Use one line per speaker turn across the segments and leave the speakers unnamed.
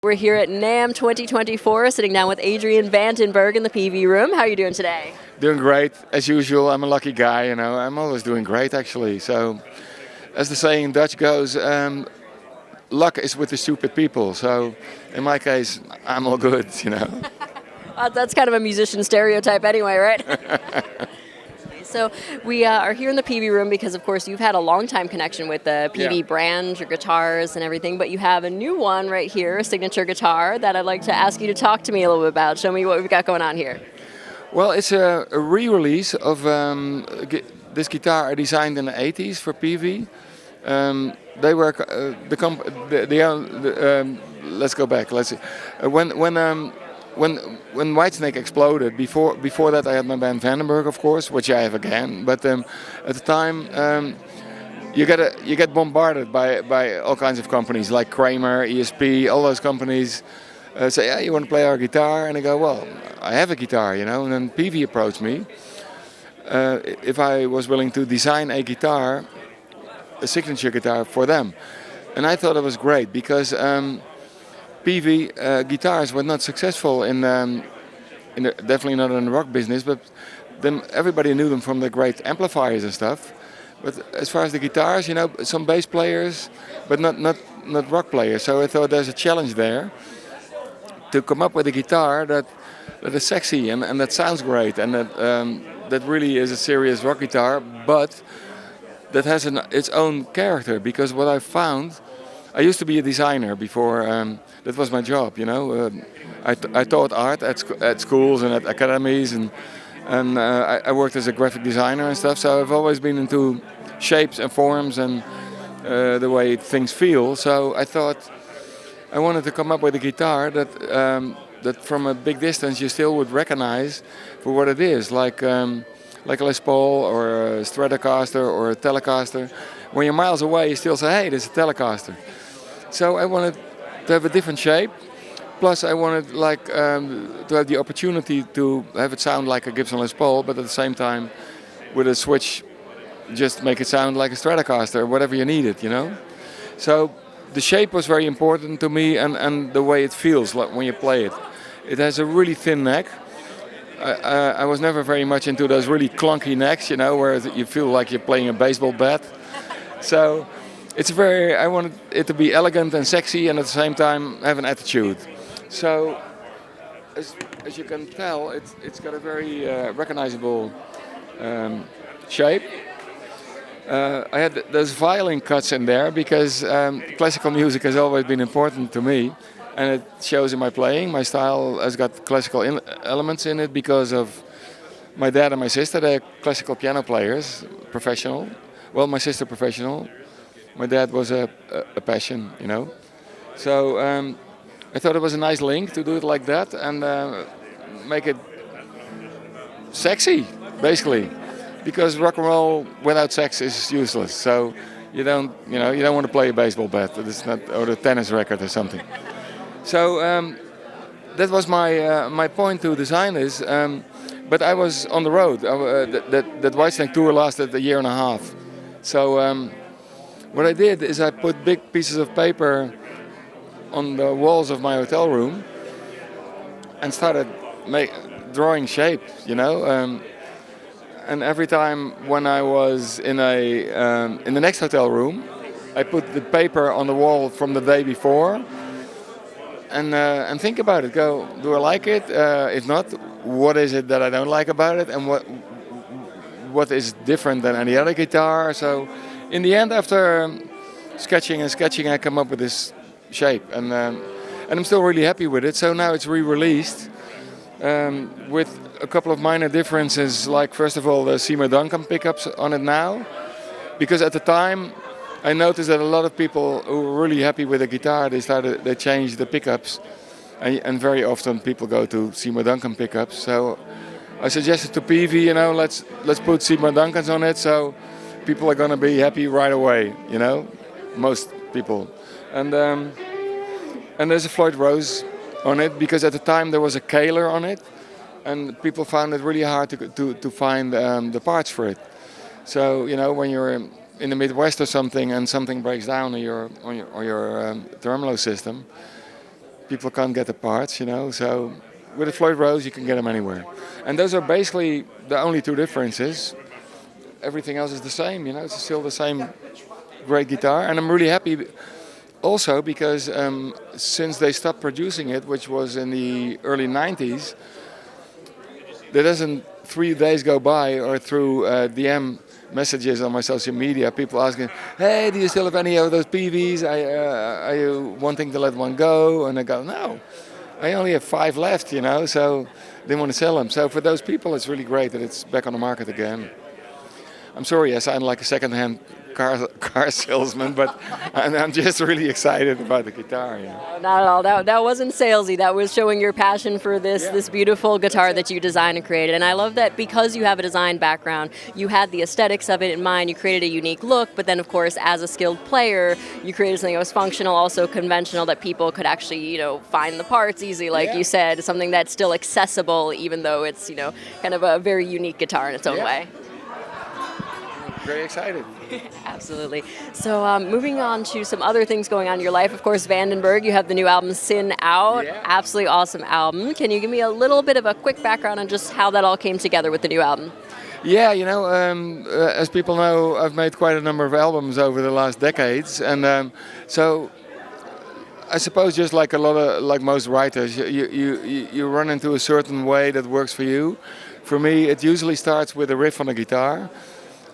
We're here at NAMM 2024, sitting down with Adrian Vandenberg in the Peavey room. How are you doing today?
Doing great, as usual. I'm a lucky guy, you know. I'm always doing great, actually. So, as the saying in Dutch goes, luck is with the stupid people. So, in my case, I'm all good, you know.
That's kind of a musician stereotype anyway, right? So we are here in the Peavey room because, of course, you've had a long-time connection with the Peavey brand, your guitars and everything, but you have a new one right here, a signature guitar, that I'd like to ask you to talk to me a little bit about. Show me what we've got going on here.
Well, it's a re-release of this guitar I designed in the 80s for Peavey. They were let's go back. Let's see. When Whitesnake exploded, before that I had my band Vandenberg, of course, which I have again. But at the time, you get bombarded by all kinds of companies like Kramer, ESP, all those companies say, "Yeah, you want to play our guitar?" And I go, "Well, I have a guitar, you know." And then Peavey approached me if I was willing to design a guitar, a signature guitar for them, and I thought it was great because. Peavey guitars were not successful definitely not in the rock business, but then everybody knew them from the great amplifiers and stuff. But as far as the guitars, you know, some bass players, but not rock players. So I thought there's a challenge there to come up with a guitar that is sexy and that sounds great and that really is a serious rock guitar, but that has its own character. Because what I found. I used to be a designer before. That was my job, you know. I taught art at schools and at academies, and I worked as a graphic designer and stuff. So I've always been into shapes and forms and the way things feel. So I thought I wanted to come up with a guitar that from a big distance you still would recognize for what it is, like a Les Paul or a Stratocaster or a Telecaster. When you're miles away, you still say, "Hey, this is a Telecaster." So I wanted to have a different shape. Plus, I wanted to have the opportunity to have it sound like a Gibson Les Paul, but at the same time, with a switch, just make it sound like a Stratocaster, whatever you needed, you know. So the shape was very important to me, and the way it feels like when you play it. It has a really thin neck. I was never very much into those really clunky necks, you know, where you feel like you're playing a baseball bat. So. I wanted it to be elegant and sexy and at the same time have an attitude. So, as you can tell, it's got a very recognizable shape. I had those violin cuts in there because classical music has always been important to me, and it shows in my playing. My style has got classical elements in it because of my dad and my sister. They're classical piano players, professional. Well, my sister professional. My dad was a passion, you know. So I thought it was a nice link to do it like that and make it sexy, basically, because rock and roll without sex is useless. So you don't want to play a baseball bat. It's not, or a tennis racket or something. So that was my point to design this. But I was on the road. That Whitesnake tour lasted a year and a half. So. What I did is I put big pieces of paper on the walls of my hotel room and started drawing shapes, you know. And every time when I was in the next hotel room, I put the paper on the wall from the day before and think about it. Go, do I like it? If not, what is it that I don't like about it? And what is different than any other guitar? So. In the end, after sketching, I come up with this shape, and I'm still really happy with it. So now it's re-released with a couple of minor differences. Like first of all, the Seymour Duncan pickups on it now, because at the time I noticed that a lot of people who were really happy with the guitar, they changed the pickups, and very often people go to Seymour Duncan pickups. So I suggested to Peavey, you know, let's put Seymour Duncans on it. So. People are going to be happy right away, you know, most people. And there's a Floyd Rose on it because at the time there was a Kaler on it, and people found it really hard to find the parts for it. So you know, when you're in the Midwest or something and something breaks down on your tremolo system, people can't get the parts, So with a Floyd Rose, you can get them anywhere. And those are basically the only two differences. Everything else is the same, It's still the same great guitar. And I'm really happy also because since they stopped producing it, which was in the early 90s, there doesn't 3 days go by or through DM messages on my social media, people asking, hey, do you still have any of those Peaveys? Are you wanting to let one go? And I go, no, I only have 5 left, so didn't want to sell them. So for those people, it's really great that it's back on the market again. I'm sorry, I sound like a second-hand car salesman, but I'm just really excited about the guitar.
Not at all. That wasn't salesy. That was showing your passion for this beautiful guitar that you designed and created. And I love that because you have a design background, you had the aesthetics of it in mind. You created a unique look, but then, of course, as a skilled player, you created something that was functional, also conventional, that people could actually, find the parts easily, like you said, something that's still accessible, even though it's, kind of a very unique guitar in its own way.
Very excited.
Absolutely. So moving on to some other things going on in your life, of course, Vandenberg, you have the new album Sin out. Yeah. Absolutely awesome album. Can you give me a little bit of a quick background on just how that all came together with the new album?
Yeah, as people know, I've made quite a number of albums over the last decades, and so I suppose just like most writers, you run into a certain way that works for you. For me, it usually starts with a riff on a guitar.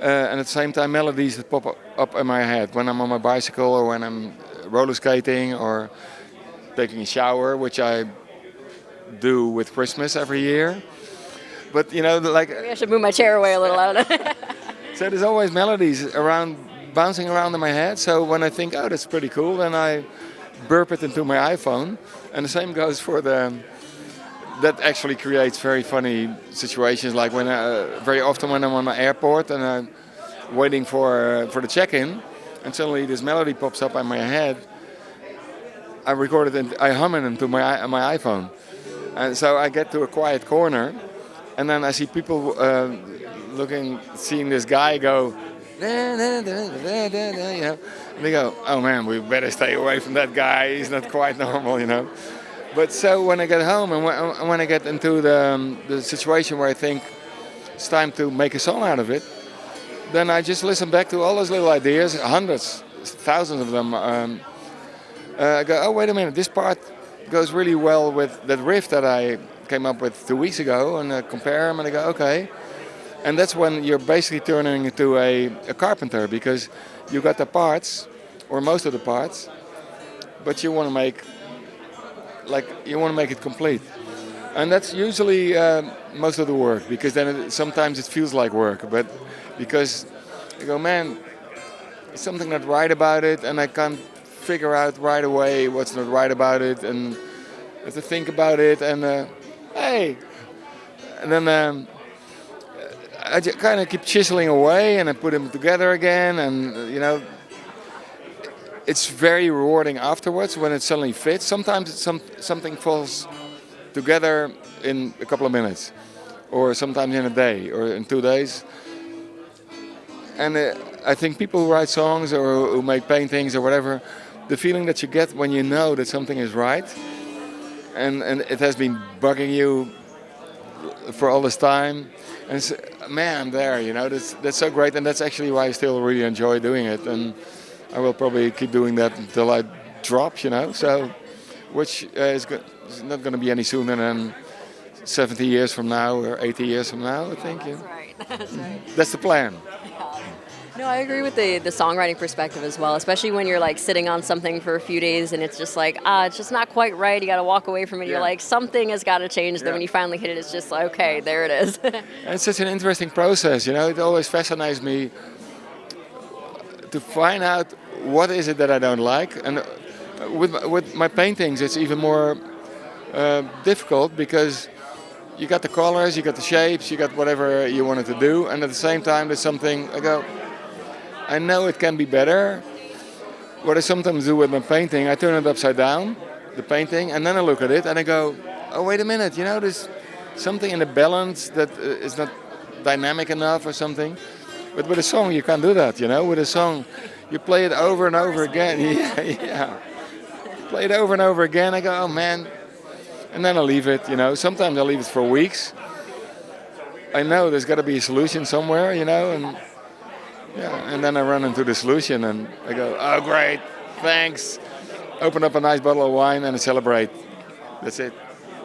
And at the same time, melodies that pop up in my head when I'm on my bicycle or when I'm roller skating or taking a shower, which I do with Christmas every year. But
maybe I should move my chair away a little. I don't know.
So there's always melodies bouncing around in my head. So when I think, oh, that's pretty cool, then I burp it into my iPhone. And the same goes for that actually creates very funny situations, like very often when I'm on the airport and I'm waiting for the check-in, and suddenly this melody pops up in my head. I record it and I hum it into my iPhone, and so I get to a quiet corner, and then I see people seeing this guy go, and they go, oh man, we better stay away from that guy. He's not quite normal, But so when I get home and when I get into the situation where I think it's time to make a song out of it, then I just listen back to all those little ideas, hundreds, thousands of them. I go, oh, wait a minute, this part goes really well with that riff that I came up with 2 weeks ago, and I compare them and I go, okay. And that's when you're basically turning into a carpenter, because you got the parts, or most of the parts, but you want to make it complete, and that's usually most of the work, because then sometimes it feels like work, but because you go, man, there's something not right about it, and I can't figure out right away what's not right about it, and I have to think about it, and hey, and then I just kind of keep chiseling away, and I put them together again, and it's very rewarding afterwards when it suddenly fits. Sometimes something falls together in a couple of minutes, or sometimes in a day, or in 2 days. And I think people who write songs or who make paintings or whatever, the feeling that you get when you know that something is right, and it has been bugging you for all this time, and it's, man, I'm there, that's so great, and that's actually why I still really enjoy doing it, and I will probably keep doing that until I drop, so, which is not going to be any sooner than 70 years from now or 80 years from now, I think.
That's right. That's right.
That's the plan.
No, I agree with the songwriting perspective as well, especially when you're like sitting on something for a few days and it's just like, it's just not quite right. You got to walk away from it. Yeah. You're like, something has got to change. Then when you finally hit it, it's just like, okay, there it is.
And it's such an interesting process, It always fascinates me to find out what is it that I don't like. And with my paintings, it's even more difficult, because you got the colors, you got the shapes, you got whatever you wanted to do, and at the same time there's something, I know it can be better. What I sometimes do with my painting, I turn it upside down, the painting, and then I look at it and I go, oh, wait a minute, there's something in the balance that is not dynamic enough or something. But with a song you can't do that, With a song you play it over and over again. Yeah. play it over and over again. I go, oh man, and then I leave it. You know, sometimes I leave it for weeks. I know there's got to be a solution somewhere, you know, and yeah, and then I run into the solution and I go, oh great, thanks. Open up a nice bottle of wine and I celebrate. That's it.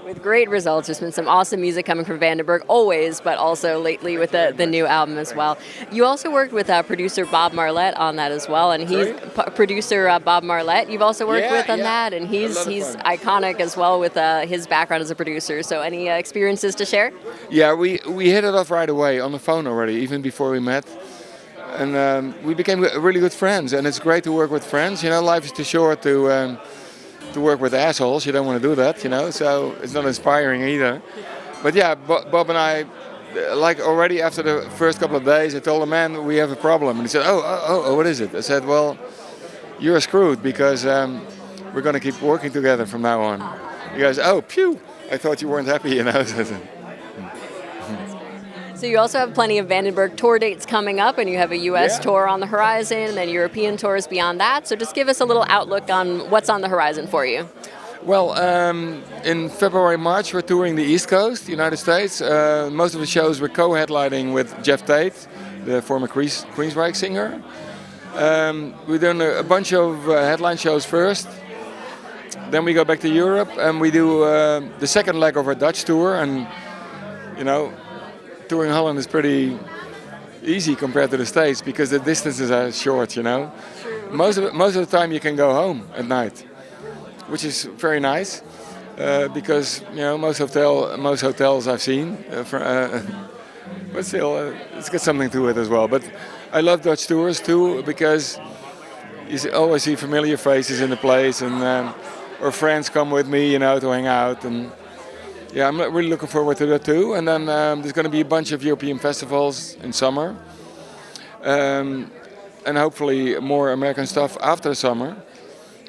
With great results. There's been some awesome music coming from Vandenberg, always, but also lately with the new album as well. You also worked with producer Bob Marlette on that as well, and he's producer Bob Marlette. You've also worked with on that, and he's iconic as well with his background as a producer. So any experiences to share?
Yeah, we hit it off right away on the phone already, even before we met. And we became really good friends, and it's great to work with friends. You know, life is too short to work with assholes. You don't want to do that, you know, so it's not inspiring either. But yeah, Bob and I, like already after the first couple of days, I told him, man, we have a problem. And he said, oh, what is it? I said, well, you're screwed because we're going to keep working together from now on. He goes, oh, phew, I thought you weren't happy, you know.
So you also have plenty of Vandenberg tour dates coming up, and you have a U.S. tour on the horizon, and then European tours beyond that. So just give us a little outlook on what's on the horizon for you.
Well, in February, March, we're touring the East Coast, United States. Most of the shows we're co-headlining with Jeff Tate, the former Queensryche singer. We're doing a bunch of headline shows first. Then we go back to Europe, and we do the second leg of our Dutch tour. And, you know, touring Holland is pretty easy compared to the States because the distances are short, you know. Most of the time you can go home at night, which is very nice because, you know, most hotels I've seen, but still it's got something to it as well. But I love Dutch tours too because you always see familiar faces in the place, and or friends come with me, you know, to hang out. And yeah, I'm really looking forward to that too. And then there's going to be a bunch of European festivals in summer. And hopefully more American stuff after the summer,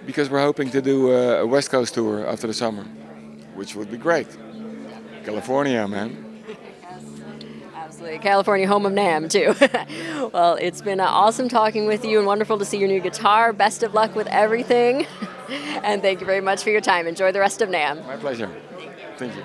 because we're hoping to do a West Coast tour after the summer, which would be great. California, man.
Absolutely. California, home of NAMM, too. Well, it's been awesome talking with you and wonderful to see your new guitar. Best of luck with everything. And thank you very much for your time. Enjoy the rest of NAMM.
My pleasure. Thank you.